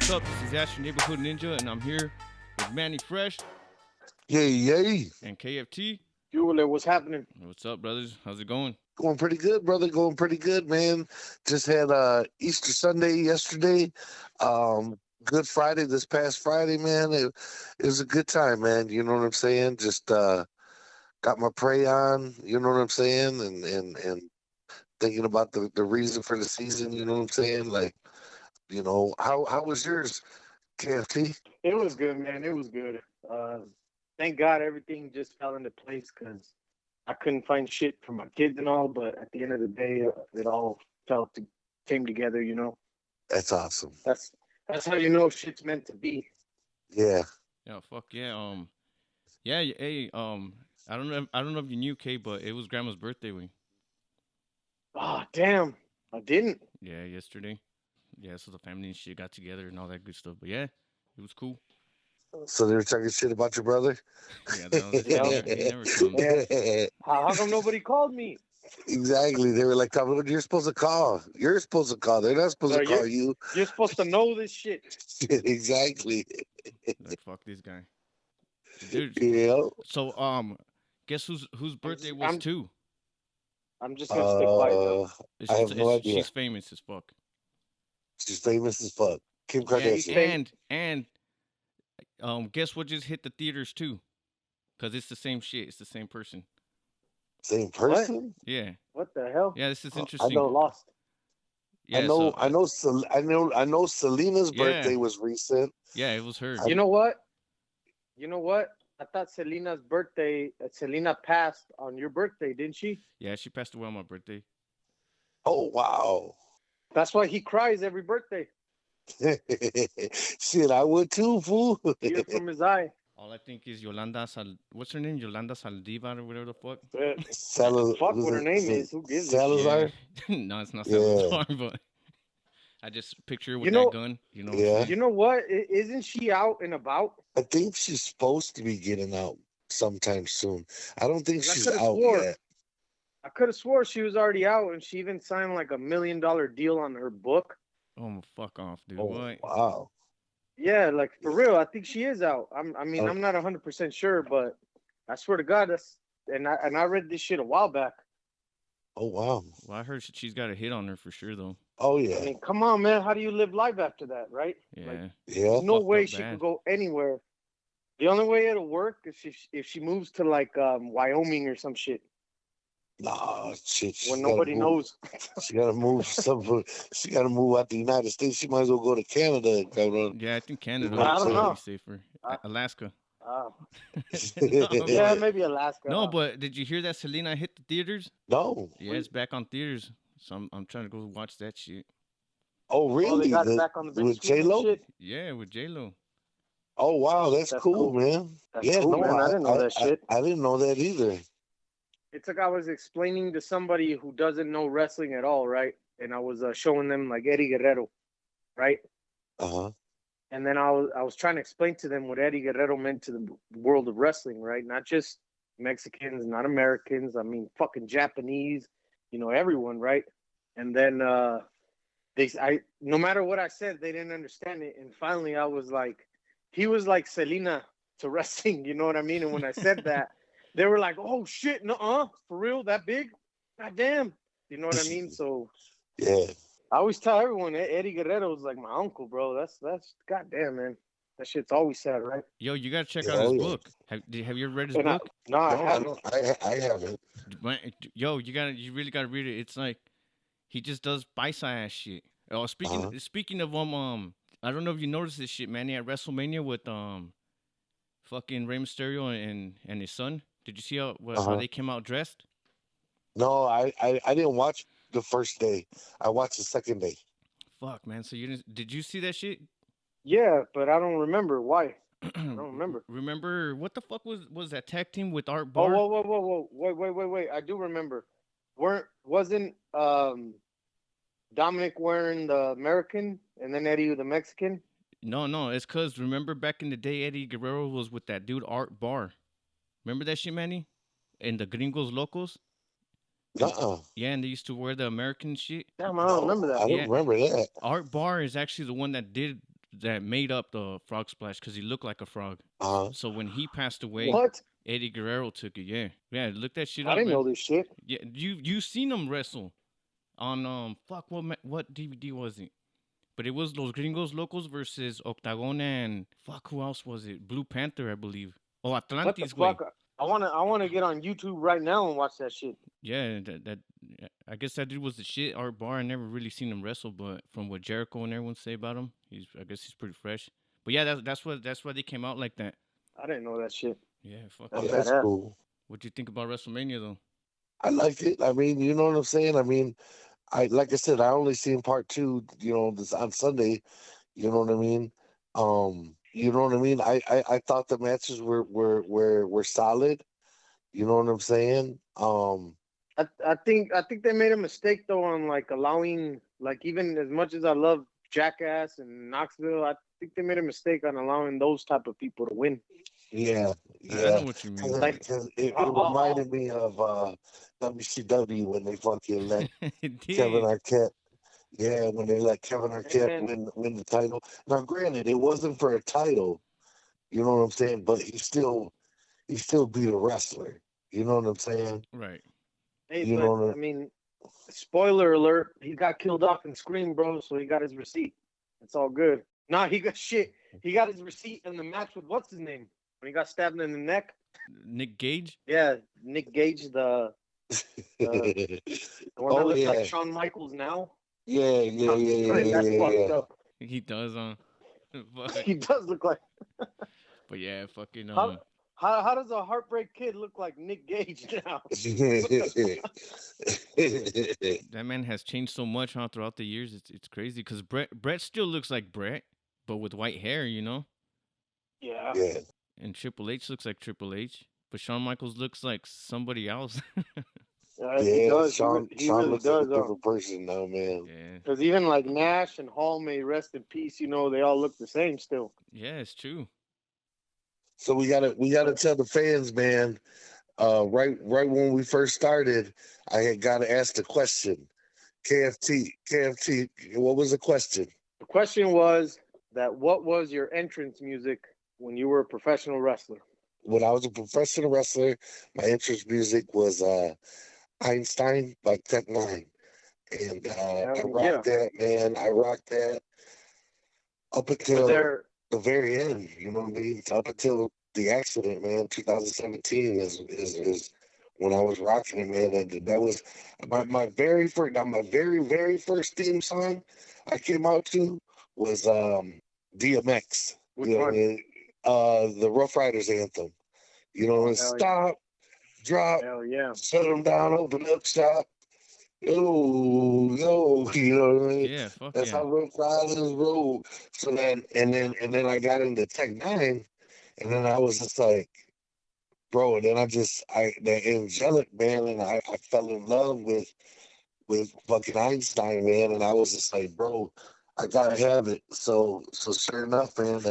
What's up? This is Ash, your neighborhood ninja, and I'm here with Manny Fresh Yay, yay. and KFT. Yule, what's happening? What's up, brothers? How's it going? Going pretty good, brother. Going pretty good, man. Just had Easter Sunday yesterday. Good Friday this past Friday, man. It was a good time, man. You know what I'm saying? Just got my pray on, you know what I'm saying? And thinking about the reason for the season, you know what I'm saying? Like, how was yours, KFT? It was good, man. It was good. Thank God everything just fell into place because I couldn't find shit for my kids and all. But at the end of the day, it all came together. You know, That's awesome. that's how you know shit's meant to be. Yeah. Yeah, fuck yeah. Hey, I don't know if you knew, K, but it was Grandma's birthday week. Oh damn, I didn't. Yeah, yesterday. Yeah, so the family and shit got together and all that good stuff. But yeah, it was cool. So they were talking shit about your brother? Yeah, he never comes. Yeah. How come nobody called me? Exactly. They were like, you're supposed to call. You're supposed to call. They're not supposed No, to call you. You're supposed to know this shit. Exactly. Like, fuck this guy. Dude, Yeah. so, guess whose birthday was too? I'm just gonna stay quiet now. I have no idea. She's famous as fuck. She's famous as fuck. Kim Yeah, Kardashian. and guess what just hit the theaters too? Cause it's the same shit. It's the same person. Same person? Yeah. What the hell? Yeah, this is I interesting. So lost. Yeah, I know Selena's Yeah. birthday was recent. Yeah, it was her. You know what? I thought Selena's birthday. Selena passed on your birthday, didn't she? Yeah, she passed away on my birthday. Oh wow. That's why he cries every birthday. Shit, I would too, fool. Tears from his eye. All I think is what's her name? Yolanda Saldivar or whatever the fuck. Fuck what her name is. Who gives a Salazar? Yeah. No, it's not Yeah. Salazar, but I just picture her with You know- that gun. You know. Yeah. You know what? Isn't she out and about? I think she's supposed to be getting out sometime soon. I don't think I she's could've out swore. yet. I could have swore she was already out, and she even signed like $1 million deal on her book. Oh, fuck off, dude. Oh, What? wow. Yeah, like for real. I think she is out. I'm not 100% sure, but I swear to God, I read this shit a while back. Oh, wow. Well, I heard she's got a hit on her for sure, though. Oh, I yeah. mean, come on, man. How do you live life after that, right? Yeah. Like, Yeah. no fucked way up she bad. could go anywhere. The only way it'll work is if she moves to like Wyoming or some shit Nah, shit. where nobody knows. She gotta move She gotta move out the United States. She might as well go to Canada, cabrón. Yeah, I think Canada I would don't probably know. be safer. I- Alaska. Oh. No, Yeah, but- maybe Alaska. No, but did you hear that Selena hit the theaters? No. Yeah, it's back on theaters. So I'm trying to go watch that shit. Oh, Oh, really? they got it back on the big with screen and J-Lo? shit. Yeah, with J Lo. Oh, wow. That's That's cool, cool. man. That's Yeah, cool, no, man. I didn't know that shit. I didn't know that either. It's like I was explaining to somebody who doesn't know wrestling at all, right? And I was showing them like Eddie Guerrero, right? Uh-huh. And then I was trying to explain to them what Eddie Guerrero meant to the world of wrestling, right? Not just Mexicans, not Americans. I mean, fucking Japanese, everyone, right? And then no matter what I said, they didn't understand it. And finally, I was like, he was like Selena to wrestling, you know what I mean? And when I said that, they were like, "Oh shit, no, for real, that big? God damn." You know what I mean? So Yeah. I always tell everyone Eddie Guerrero is like my uncle, bro. That's goddamn, man. That shit's always sad, right? Yo, you gotta check Yeah, out his oh, yeah. book. Have you ever read his And I book? No, I haven't. don't. I haven't. Yo, you really gotta read it. It's like he just does bicep ass shit. Oh, speaking of I don't know if you noticed this shit, man. At WrestleMania with fucking Rey Mysterio and his son. Did you see how they came out dressed? No, I didn't watch the first day. I watched the second day. Fuck, man. So did you see that shit? Yeah, but I don't remember why. I don't remember. Remember what the fuck was that tag team with Art Oh, Barr? whoa. Wait. I do remember. Wasn't Dominic wearing the American and then Eddie the Mexican? No, it's cause remember back in the day Eddie Guerrero was with that dude Art Barr. Remember that shit, Manny? And the Gringos Locos? Uh-uh. Yeah, and they used to wear the American shit. Damn, I don't remember that. I don't Yeah. remember that. Art Barr is actually the one that did that made up the frog splash because he looked like a frog. Uh-huh. So when he passed away, What? Eddie Guerrero took it. Yeah, yeah. Look that shit I up, didn't man. know this shit. Yeah, you seen him wrestle on fuck what DVD was it? But it was Los Gringos Locos versus Octagon and fuck who else was it? Blue Panther, I believe. Oh, What the Atlantis way. fuck? I wanna get on YouTube right now and watch that shit. Yeah, that I guess that dude was the shit. Art Bar, I never really seen him wrestle, but from what Jericho and everyone say about him, I guess he's pretty fresh. But yeah, that's why they came out like that. I didn't know that shit. Yeah, fuck That's yeah. That's badass. cool. What'd you think about WrestleMania though? I liked it. I mean, you know what I'm saying? I mean, like I said, I only seen part two, this on Sunday. You know what I mean? You know what I mean? I thought the matches were solid. You know what I'm saying? I think they made a mistake though on like allowing, like, even as much as I love Jackass and Knoxville, I think they made a mistake on allowing those type of people to win. Yeah, I know yeah. what you mean. Because it reminded me of WCW when they fucking let It Kevin did. Arquette. Yeah, when they let Kevin Arquette And win the title. Now, granted, it wasn't for a title. You know what I'm saying? But he still beat a wrestler. You know what I'm saying? Right. hey, You but know I mean, spoiler alert, he got killed off in Scream, bro. So he got his receipt. It's all good. Nah, he got shit. He got his receipt in the match with what's his name when he got stabbed in the neck. Nick Gage. Yeah, Nick Gage, the one that looks like Shawn Michaels now. Yeah, yeah, yeah, Right, yeah, that's yeah, fucked yeah. up. He does, Fuck. He does look like. But yeah, fucking How does a heartbreak kid look like Nick Gage now? that man has changed so much, huh, throughout the years. It's crazy because Brett still looks like Brett, but with white hair, you know. Yeah. Yeah. And Triple H looks like Triple H, but Shawn Michaels looks like somebody else. He Yeah, does. Sean He really looks like a does. different person now, man. Yeah, Because even like Nash and Hall, may rest in peace. You know, they all look the same still. yeah, it's true. So we gotta tell the fans, man. Right when we first started, I had got to ask the question. KFT, what was the question? The question was that what was your entrance music when you were a professional wrestler? When I was a professional wrestler, my entrance music was Einstein by Tech N9ne. And I rocked that, man. I rocked that up until the very end. You know what I mean? Up until the accident, man. 2017 is when I was rocking it, man. That was my very first. Now, my very first theme song I came out to was DMX. Which You know what I one? mean? The Rough Riders anthem. You know, stop, drop, Hell yeah. shut them down, open up shop. Yo, you know what I mean? Yeah, fuck That's yeah. how Rough Riders roll. So then I got into Tech N9ne, and then I was just like, bro, and then the angelic, man, and I fell in love with fucking Einstein, man, and I was just like, bro, I gotta have it. So sure enough, man,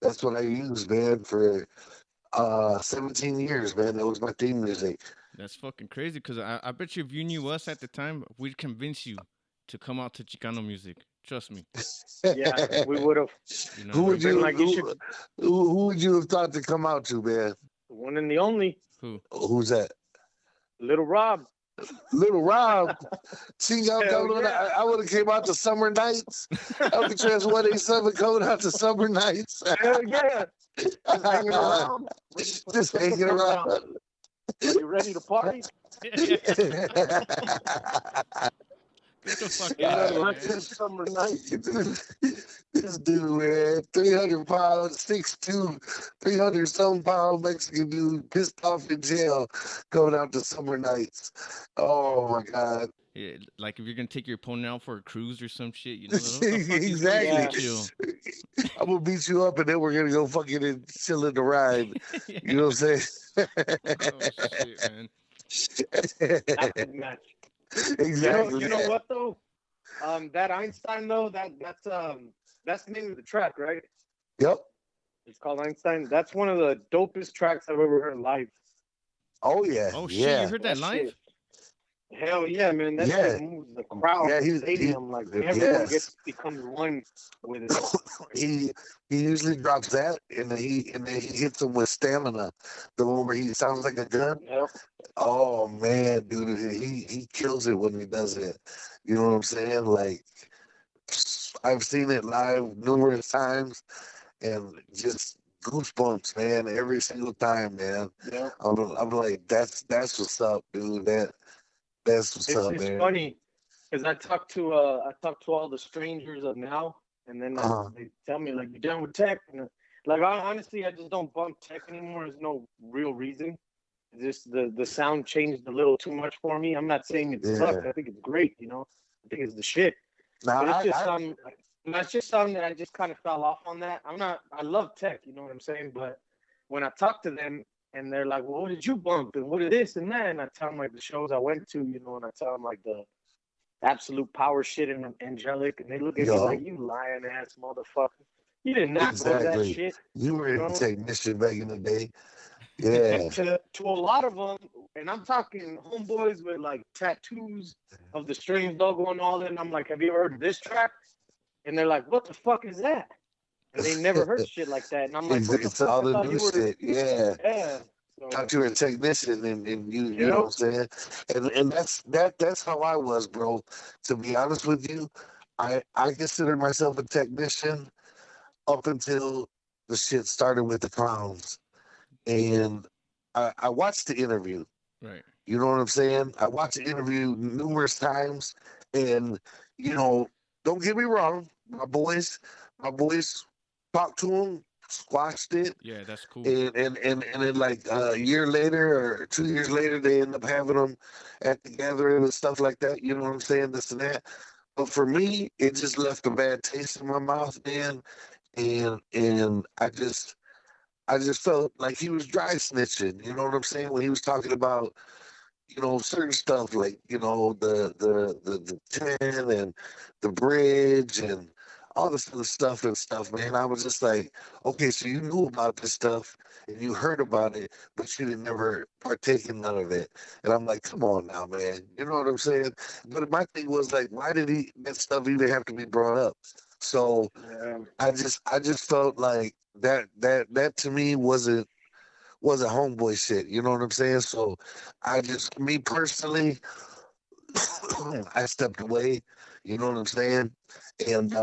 that's what I used, man, for 17 years, man. That was my theme music. That's fucking crazy. Because I bet you if you knew us at the time, we'd convince you to come out to Chicano music. Trust me. Yeah, we would have. You know Who what I would mean? you Like, who would you have thought to come out to, man? The one and the only, Who? Who's that? Little Rob. Little Rob. See, y'all Hell coming. yeah. I would have came out to Summer Nights. Alcatraz 187 coming out to Summer Nights. Hell yeah. Just hanging around. Just hanging around. Are you ready to party? Get the fuck Yeah, out of here, let's man. do summer night. This dude, man, 300 pounds, 6'2", 300 some pound Mexican dude, pissed off in jail, going out to Summer Nights. Oh my God. Yeah, like if you're gonna take your opponent out for a cruise or some shit, you know, what the fuck is Exactly. chill. I'm gonna beat you up, and then we're gonna go fucking and chill in the ride. Yeah. You know what I'm saying? Oh shit, man. Active match. Exactly. You know what though? That Einstein though, that's the name of the track, right? Yep. It's called Einstein. That's one of the dopest tracks I've ever heard live. Oh yeah. Oh shit, yeah. you heard that live? shit. Hell yeah, man! That shit Yeah, moves the crowd, yeah, the stadium. Like everyone yes. gets becomes one with it. he he usually drops that, and then he hits him with stamina, the one where he sounds like a gun. Yep. Oh man, dude, he kills it when he does it. You know what I'm saying? Like I've seen it live numerous times, and just goosebumps, man, every single time, man. Yep. I'm like, that's what's up, dude. That's what's up, It's man. funny because I talk to all the strangers of now, and then Uh, they tell me like, "You done with tech?" And like honestly, I just don't bump tech anymore. There's no real reason. Just the sound changed a little too much for me. I'm not saying it sucks. yeah. I think it's great. I think it's the shit. Now But it's just I some. That's just something that I just kind of fell off on that. I'm not. I love tech. You know what I'm saying? But when I talk to them and they're like, "Well, what did you bump and what is this and that?" and I tell them like the shows I went to, and I tell them like the absolute power shit and angelic, and they look at me like, yo, "You lying ass motherfucker! You did not go to that exactly. shit." You were You in know, technician back in the day. and Yeah. to a lot of them, and I'm talking homeboys with like tattoos of the Strange logo and all that. And I'm like, "Have you ever heard of this track?" And they're like, "What the fuck is that?" And they never heard shit like that. And I'm like, "What the It's fuck? all I the thought new you were." shit. Yeah. Yeah. So, Thought you were a technician, and you know yep. what I'm saying? And that's how I was, bro. To be honest with you, I consider myself a technician up until the shit started with the clowns. And I watched the interview. Right. You know what I'm saying? I watched the interview numerous times, and you know, don't get me wrong, my boys talked to him, squashed it, Yeah, that's cool. and then like a year later or 2 years later, they end up having them at the gathering and stuff like that. You know what I'm saying? This and that. But for me, it just left a bad taste in my mouth, man. And I just felt like he was dry snitching. You know what I'm saying? When he was talking about certain stuff like the 10 and the bridge and all this other stuff and stuff, man. I was just like, okay, so you knew about this stuff and you heard about it, but you didn't never partake in none of it. And I'm like, come on now, man. You know what I'm saying? But my thing was like, why did that stuff even have to be brought up? So Yeah. I just felt like that to me wasn't homeboy shit. You know what I'm saying? So me personally, I stepped away. You know what I'm saying? And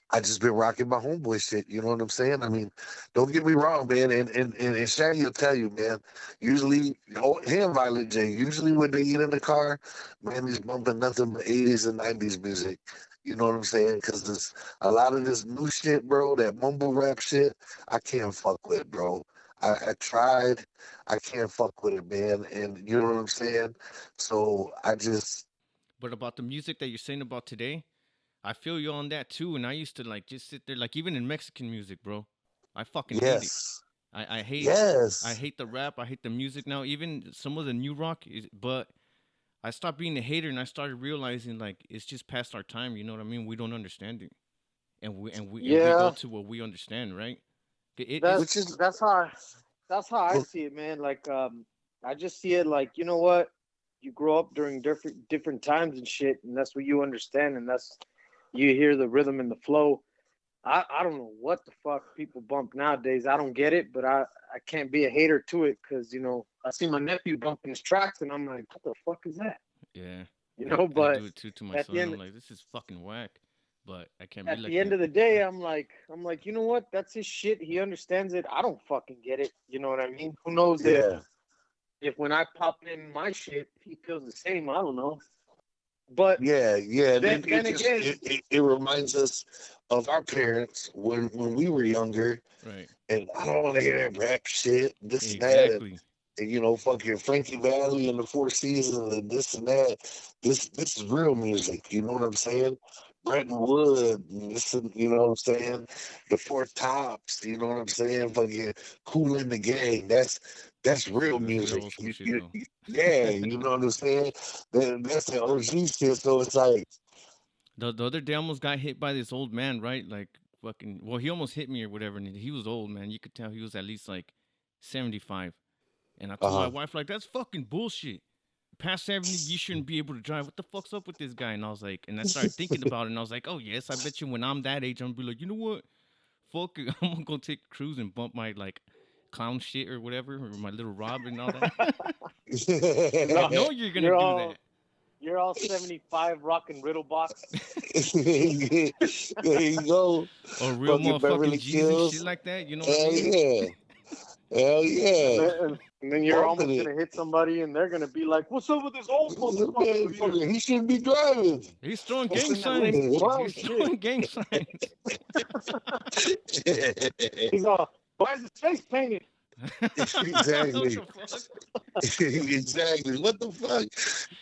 I just been rocking my homeboy shit. You know what I'm saying? I mean, don't get me wrong, man. And Shaggy will tell you, man. Usually, him, Violent J. Usually when they get in the car, man, he's bumping nothing but 80s and 90s music. You know what I'm saying? Because there's a lot of this new shit, bro. That mumble rap shit, I can't fuck with, bro. I tried, I can't fuck with it, man. And you know what I'm saying? So I just, But about the music that you're saying about today, I feel you on that too. And I used to like just sit there, like even in Mexican music, bro. I fucking hate it. yes, I hate I yes. hate the rap. I hate the music now. Even some of the new rock is, but I stopped being a hater and I started realizing like it's just past our time. You know what I mean? We don't understand it, and we go Yeah. to what we understand, right? It's Which is, That's that's how I well, see it, man. Like, I just see it like, you know what? You grow up during different times and shit, and that's what you understand, and that's you hear the rhythm and the flow. I don't know what the fuck people bump nowadays. I don't get it, but I can't be a hater to it because I see my nephew bumping his tracks, and I'm like, what the fuck is that? yeah. I But do it too to my at the son. end I'm like, this is fucking whack, but I can't be at like the end that. of the day, I'm like, you know what? That's his shit. He understands it. I don't fucking get it. You know what I mean? Who knows yeah. if when I pop in my shit, he feels the same. I don't know. But Yeah. And then again, it reminds us of our parents when we were younger. Right. And I don't want to hear that rap shit, this and that, Exactly. and fucking Frankie Valley and the Four Seasons and this and that. This is real music. You know what I'm saying? Bretton Wood, and this, you know what I'm saying? The Four Tops, you know what I'm saying? Fucking Cool in the Gang. That's real That's real music. old school shit though. Yeah, you know what I'm saying? That's the OG shit. So it's like, The other day I almost got hit by this old man, right? Like fucking. Well, he almost hit me or whatever. And he was old, man. You could tell he was at least like 75. And I told my uh, wife like, that's fucking bullshit. past 70, you shouldn't be able to drive. What the fuck's up with this guy? And I was like, and I started thinking about it, and I was like, oh yes, I bet you when I'm that age, I'm gonna be like, you know what? Fuck it, I'm gonna go take a cruise and bump my like clown shit or whatever, or my little Rob and all that. I No, know you're gonna you're do all that. you're all 75 rocking riddle box. There you go. Or real Fucking motherfucking Beverly G's and shit Hills. like that. You know what I Hell mean? yeah. Hell And yeah. then you're Bumping almost it. gonna hit somebody, and they're gonna be like, "What's up with this old motherfucker here?" He shouldn't be driving. He's throwing What's gang in that lane? signs. Clown He's shit. throwing gang signs. He's all, "Why is his face painted?" What Exactly. the fuck? Exactly. What the fuck?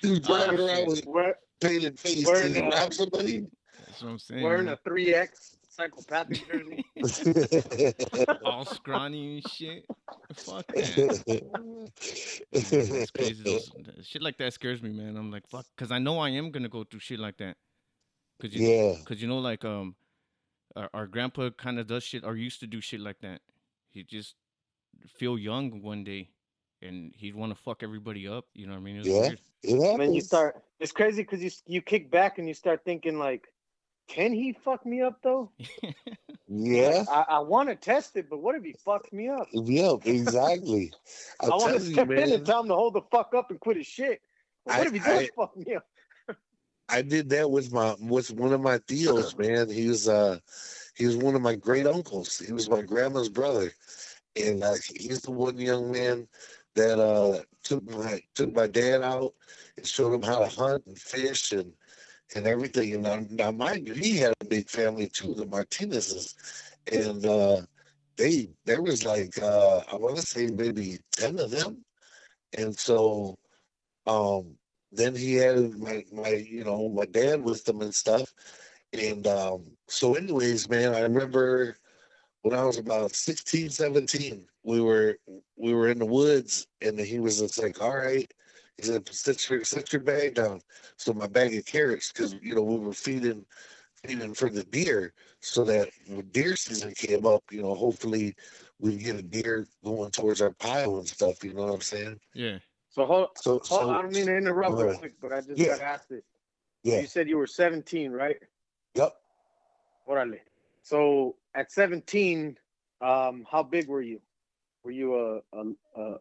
Dude Oh driving around shit. with Wear, painted face wearing to a rob somebody? That's what I'm saying, wearing a man. 3X psychopathic jersey. All scrawny and shit. Fuck that. Yeah, that's crazy. Those shit like that scares me, man. I'm like, fuck, because I know I am gonna go through shit like that. Yeah. Cause you know, like our grandpa kind of does shit or used to do shit like that. He just feel young one day, and he'd want to fuck everybody up. You know what I mean? It was Yeah. weird. It And then you happens. start. It's crazy because you kick back and you start thinking like, can he fuck me up though? Like Yeah. I want to test it, but what if he fucks me up? Yeah, exactly. I'm I want to telling you, step in and man. tell him to hold the fuck up and quit his shit. But what I, if he does I fuck me up? I did that with one of my tios, man. He was one of my great uncles. He was my grandma's brother. And he's the one young man that took my dad out and showed him how to hunt and fish and everything. And now mind you, he had a big family too, the Martinezes, and there was like I want to say maybe 10 of them. And so um, then he had my dad with them and stuff. And so anyways, man, I remember when I was about 16, 17, we were in the woods, and he was just like, all right. He said, set your bag down. So my bag of carrots, because we were feeding for the deer, so that when deer season came up, hopefully we get a deer going towards our pile and stuff. You know what I'm saying? Yeah. So hold, I So don't mean to interrupt real uh, quick, but I just yeah, got asked this. So yeah, you said you were 17, right? yep. Orale. So at 17, how big were you? Were you a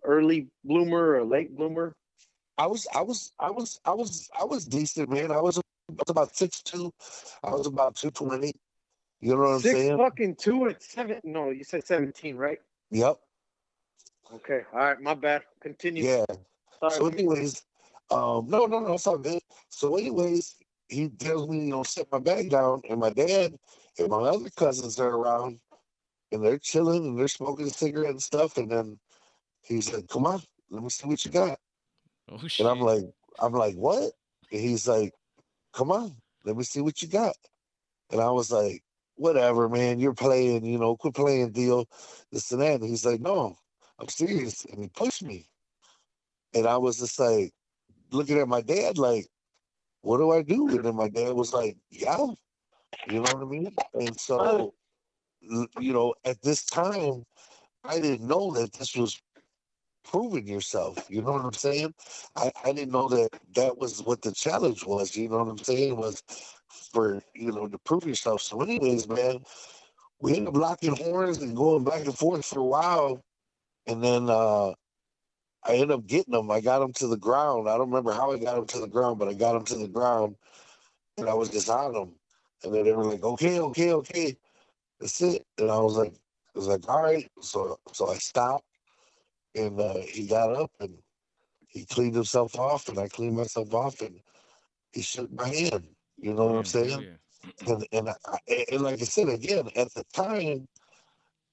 early bloomer or a late bloomer? I was decent, man. I was about 6'2". I was about 220. You know what I'm Six saying? fucking two at seven. No, you said 17, right? Yep. Okay. All right. My bad. Continue. Yeah. Sorry. So, anyways, no, it's all good. So, anyways, he tells me, set my bag down, and my dad and my other cousins are around, and they're chilling and they're smoking a cigarette and stuff. And then he said, "Come on, let me see what you got." Oh And shit. I'm like, "What?" And he's like, "Come on, let me see what you got." And I was like, "Whatever, man, you're playing, quit playing, deal, this and that." And he's like, "No, I'm serious." And he pushed me. And I was just like looking at my dad like, what do I do? And then my dad was like, yeah, you know what I mean? And so, at this time, I didn't know that this was proving yourself. You know what I'm saying? I didn't know that that was what the challenge was. You know what I'm saying? Was for, to prove yourself. So, anyways, man, we ended up locking horns and going back and forth for a while. And then I ended up getting him. I got him to the ground. I don't remember how I got him to the ground, but I got him to the ground and I was just on him. And then they were like, okay, okay, okay. That's it. And I was like, all right. So I stopped and he got up and he cleaned himself off and I cleaned myself off and he shook my hand. You know what I'm Damn. Hell saying? yeah. And like I said again, at the time,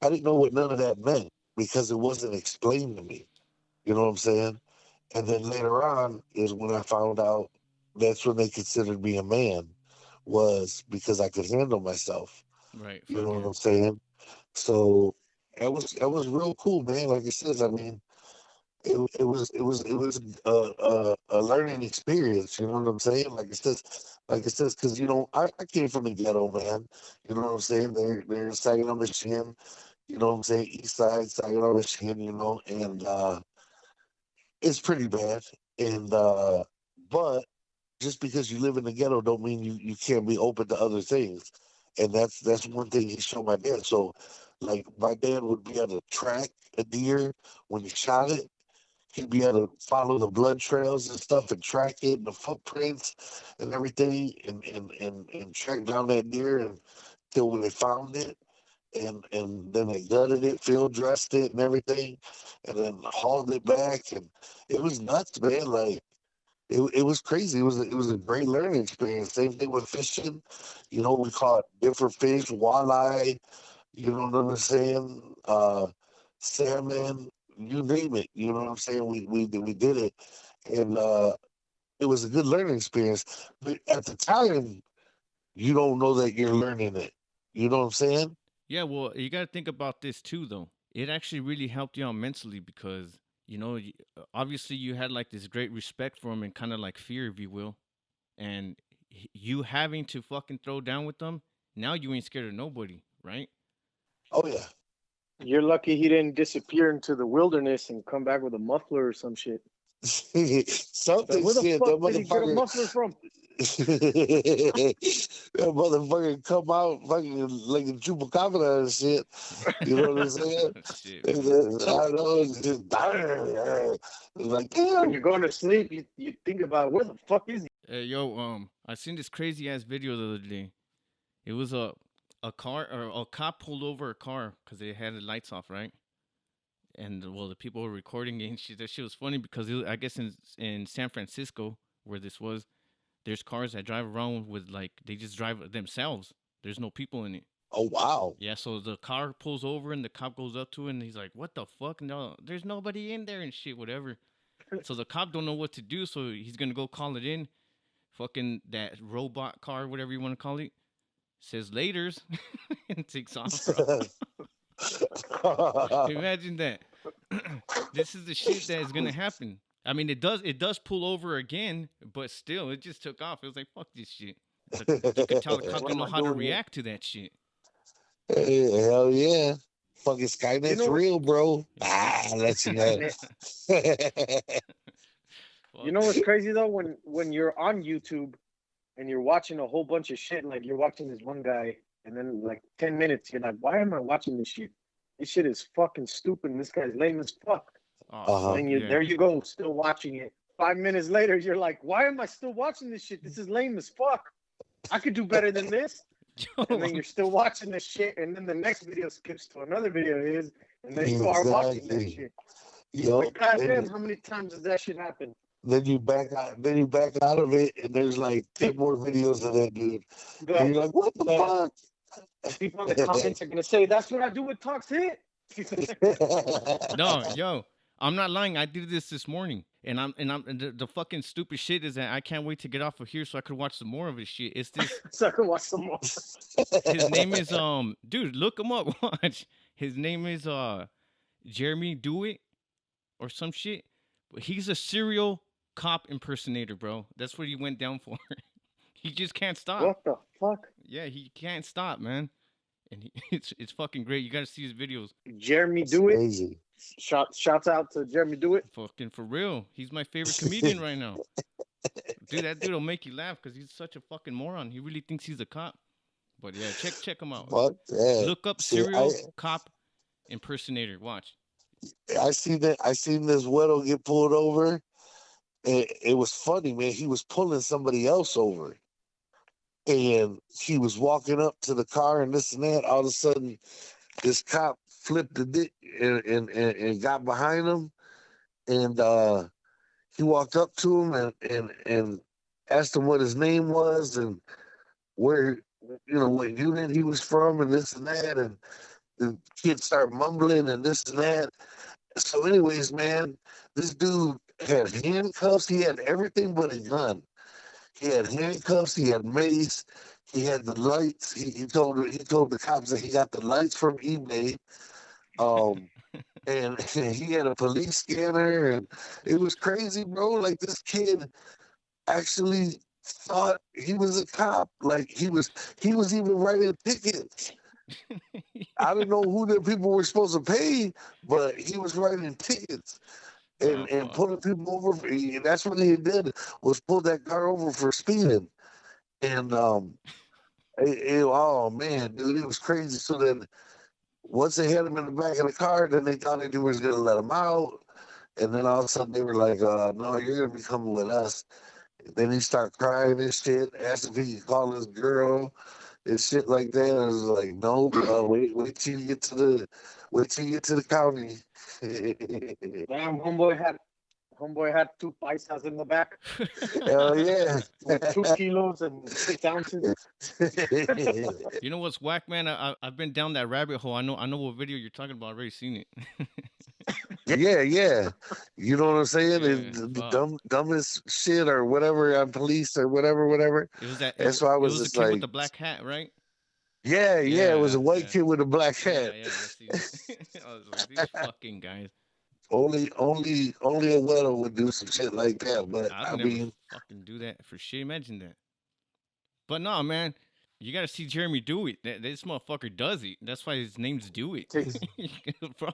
I didn't know what none of that meant because it wasn't explained to me. You know what I'm saying? And then later on is when I found out that's when they considered me a man, was because I could handle myself. Right. You Fuck know what yeah. I'm saying? So that was real cool, man. Like I said, I mean, it was a learning experience. You know what I'm saying? Like it says, because I came from the ghetto, man. You know what I'm saying? They're in Saginaw, Michigan. You know what I'm saying? East Side, Saginaw, Michigan. And it's pretty bad. And but just because you live in the ghetto don't mean you can't be open to other things. And that's one thing he showed my dad. So like my dad would be able to track a deer when he shot it. He'd be able to follow the blood trails and stuff and track it and the footprints and everything and track down that deer until when they found it. And then they gutted it, field dressed it and everything, and then hauled it back. And it was nuts, man. Like it was crazy. It was a great learning experience. Same thing with fishing. You know, we caught different fish, walleye. You know what I'm saying? Salmon, you name it. You know what I'm saying? We did it, and it was a good learning experience. But at the time, you don't know that you're learning it. You know what I'm saying? Yeah, well, you got to think about this too, though. It actually really helped you out mentally because obviously you had like this great respect for him and kind of like fear, if you will, and you having to fucking throw down with them. Now you ain't scared of nobody, right? Oh yeah. You're lucky he didn't disappear into the wilderness and come back with a muffler or some shit. Something Where the shit. fuck That did he get a motherfucker. muffler from? That motherfucker come out fucking like a chupacabra and shit. You know what I'm saying? Shit, And fool. then, I don't know, it's just it's like, When damn. you're going to sleep, you think about where the fuck is he? Hey, yo, I seen this crazy ass video the other day. It was a car or a cop pulled over a car because they had the lights off, right? And well, the people were recording it and shit. That shit was funny because I guess in San Francisco where this was, there's cars that drive around with like they just drive themselves. There's no people in it. Oh wow. Yeah, so the car pulls over and the cop goes up to it and he's like, "What the fuck? No, there's nobody in there and shit, whatever." So the cop don't know what to do, so he's gonna go call it in. Fucking that robot car, whatever you want to call it, says laters and takes off, bro. Imagine that. This is the shit that is gonna happen. I mean, it does pull over again, but still, it just took off. It was like fuck this shit. You could tell the cop What didn't am know I how to doing here? react to that shit. Hey, hell yeah. Fucking You Skynet's know, real, bro. Yeah. That's you know. Skynet. You Fuck know what's it. crazy though? When you're on YouTube and you're watching a whole bunch of shit, like you're watching this one guy, and then like 10 minutes, you're like, why am I watching this shit? This shit is fucking stupid. And this guy's lame as fuck. Oh Uh-huh. And fuck then yeah. there you go, still watching it. 5 minutes later, you're like, why am I still watching this shit? This is lame as fuck. I could do better than this. Yo, And then you're still watching this shit, and then the next video skips to another video is, and then you are watching that Exactly. shit. Yo, Like, goddamn, how many times does that shit happen? then you back out. Then you back out of it, and there's like 10 more videos of that dude, and The, you're like, "What the the fuck?" people in the comments are gonna say, "That's what I do with Talks Hit." no, yo, I'm not lying. I did this morning, and the fucking stupid shit is that I can't wait to get off of here so I could watch some more of his shit. It's this. So I can watch some more. His name is dude, look him up. Watch. His name is Jeremy Do It or some shit. But he's a serial cop impersonator, bro. That's what he went down for. He just can't stop. What the fuck? Yeah, he can't stop, man. And it's fucking great. You gotta see his videos. Jeremy Do It. Crazy. Shouts out to Jeremy Do It. Fucking for real. He's my favorite comedian right now. Dude, that dude will make you laugh because he's such a fucking moron. He really thinks he's a cop. But yeah, check him out. Fuck that. Look up See, serial cop impersonator. Watch. I seen that. I seen this widow get pulled over. And it was funny, man. He was pulling somebody else over, and he was walking up to the car and this and that. All of a sudden, this cop flipped the dick and got behind him, and he walked up to him and asked him what his name was and where what unit he was from and this and that, and the kid started mumbling and this and that. So, anyways, man, this dude had handcuffs. He had everything but a gun. He had handcuffs. He had mace. He had the lights. He told the cops that he got the lights from eBay. And he had a police scanner, and it was crazy, bro. Like this kid actually thought he was a cop. Like he was even writing tickets. I don't know who the people were supposed to pay, but he was writing tickets. Oh and fuck. pulling people over. That's what he did, was pull that car over for speeding. And oh man, dude, it was crazy. So then once they had him in the back of the car, then they thought they was gonna let him out. And then all of a sudden they were like, no, you're gonna be coming with us. Then he started crying and shit, asked if he could call his girl and shit like that. I was like, nope, wait till you get to the county. Damn, homeboy had two paisas in the back Hell yeah. with 2 kilos and 6 ounces. You know what's whack, man? I've been down that rabbit hole. I know what video you're talking about. I've already seen it. Yeah. You know what I'm saying? Yeah, It's the fuck. dumbest shit or whatever on police or whatever. It was that. And so I It was was the just kid with like, the black hat, right? yeah, it was Yeah, a white yeah, kid with a black yeah, hat. yeah. I seen it. I was like, these fucking guys. Only a widow would do some shit like that. But I'd I never mean, fucking do that for shit. Imagine that. But no, man, you gotta see Jeremy do it. This motherfucker does it. That's why his name's Do It, Takes bro.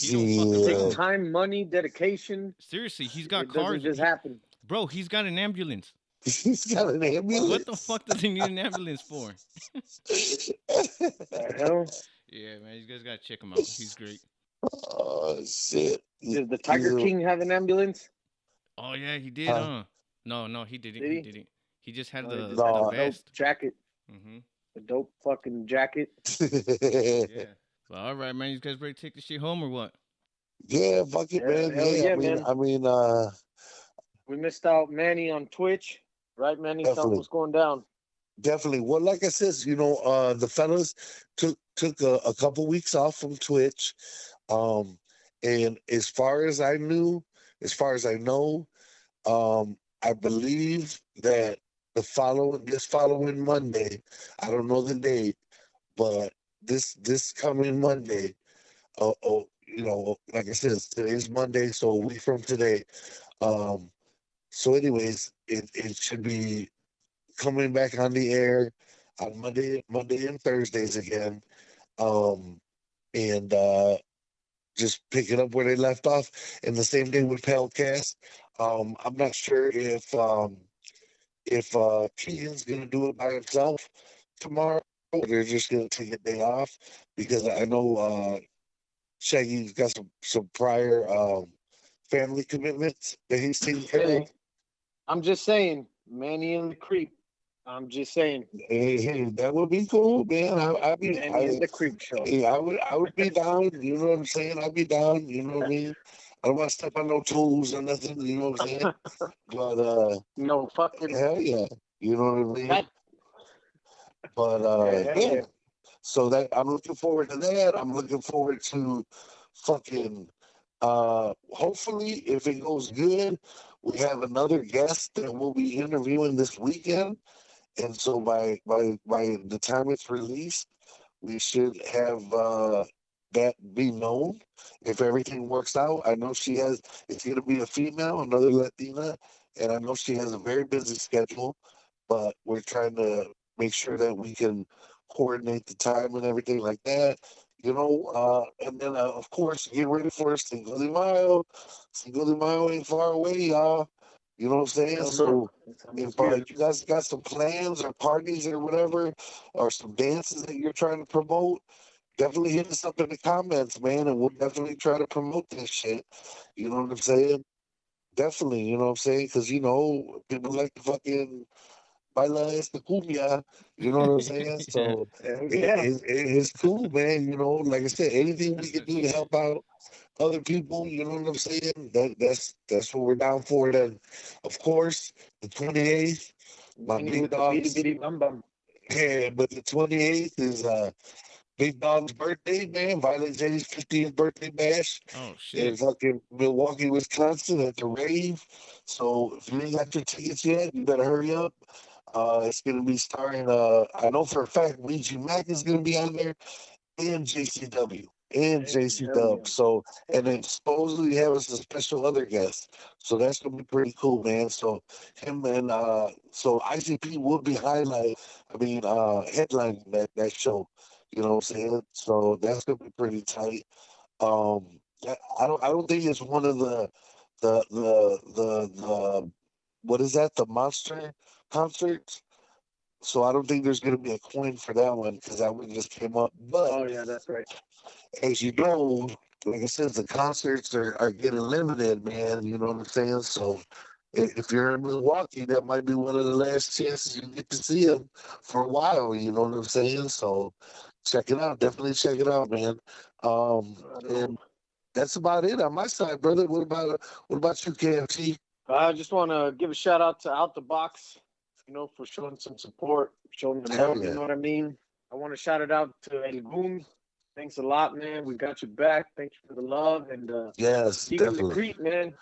He don't fuck takes yeah. around. time, money, dedication. Seriously, he's got It doesn't cars. just happen. Bro, he's got an ambulance. He's got an What the ambulance. fuck does he need an ambulance for? The hell? Yeah, man, you guys gotta check him out. He's great. Oh shit. Does the Tiger King have an ambulance? Oh yeah, he did. Huh? No, he didn't. Did He he? didn't. He just had No, he the just had the a No. dope vest. jacket, Mm-hmm. a dope fucking jacket. Yeah. Well, all right, man. You guys ready to take the shit home or what? Yeah, fuck it, Yeah, man. hell Yeah, yeah, man. We missed out Manny on Twitch, right, Manny? Tell him Definitely. what's going down. Definitely. Well, like I said, the fellas took a couple weeks off from Twitch. Um, and as far as I know, I believe that this following Monday, I don't know the date, but this coming Monday, like I said, today's Monday, so a week from today. Um, so anyways, it should be coming back on the air on Monday and Thursdays again. Um, and just picking up where they left off. And the same thing with Palcast. I'm not sure if Keegan's gonna do it by himself tomorrow. Or they're just gonna take a day off because I know Shaggy's got some prior family commitments that he's taking care of. Hey, I'm just saying, Manny and the Creep. I'm just saying, Hey, that would be cool, man. Manny and the Creep show. I would be down. You know what I'm saying? I'd be down. You know what I mean? I don't want to step on no toes or nothing. You know what I'm saying? But No fucking hell yeah. You know what I mean? that. But Yeah. So that I'm looking forward to that. I'm looking forward to fucking hopefully if it goes good, we have another guest that we'll be interviewing this weekend. And so by the time it's released, we should have that be known if everything works out. I know it's going to be a female, another Latina, and I know she has a very busy schedule, but we're trying to make sure that we can coordinate the time and everything like that. And then of course get ready for Cinco de Mayo. Cinco de Mayo ain't far away, y'all. You know what I'm saying? Hell So no. It's if almost here. you guys got some plans or parties or whatever, or some dances that you're trying to promote, definitely hit us up in the comments, man, and we'll definitely try to promote this shit. You know what I'm saying? Definitely, you know what I'm saying? Because, people like to fucking baila esta cumbia, you know what I'm saying? Yeah. So Hell yeah. it's cool, man. Like I said, anything we That's can that do to shit. help out other people, you know what I'm saying? That's what we're down for. Then, of course, the 28th, my Manny big with the bitty dogs. bitty bum bum. Yeah, but the 28th is Big Dog's birthday, man. Violet J's 50th birthday bash Oh in shit. fucking Milwaukee, Wisconsin at the rave. So if you ain't got your tickets yet, you better hurry up. It's gonna be starring I know for a fact Ouija Mac is gonna be on there and JCW and Hey, JC hell yeah. Dub. So and then supposedly have us a special other guest. So that's gonna be pretty cool, man. So him and so ICP will be headlining that show. You know what I'm saying? So that's gonna be pretty tight. Um I don't think it's one of the what is that? The Monster concerts. So I don't think there's going to be a coin for that one because that one just came up. But Oh yeah, that's right. as you know, like I said, the concerts are getting limited, man. You know what I'm saying? So if you're in Milwaukee, that might be one of the last chances you get to see them for a while. You know what I'm saying? So check it out. Definitely check it out, man. And that's about it on my side, brother. What about you, KFT? I just want to give a shout out to Out the Box, for showing some support, showing the Hell love. You yeah. know what I mean? I want to shout it out to El Goon. Thanks a lot, man. We got you back. Thanks for the love and Yes, keeping the definitely. creep, man.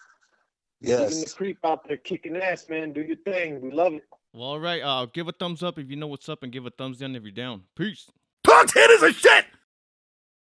Keeping the Yes. creep out there, kicking ass, man. Do your thing. We love it. Well, all right. Give a thumbs up if you know what's up, and give a thumbs down if you're down. Peace. Punk hitters are shit!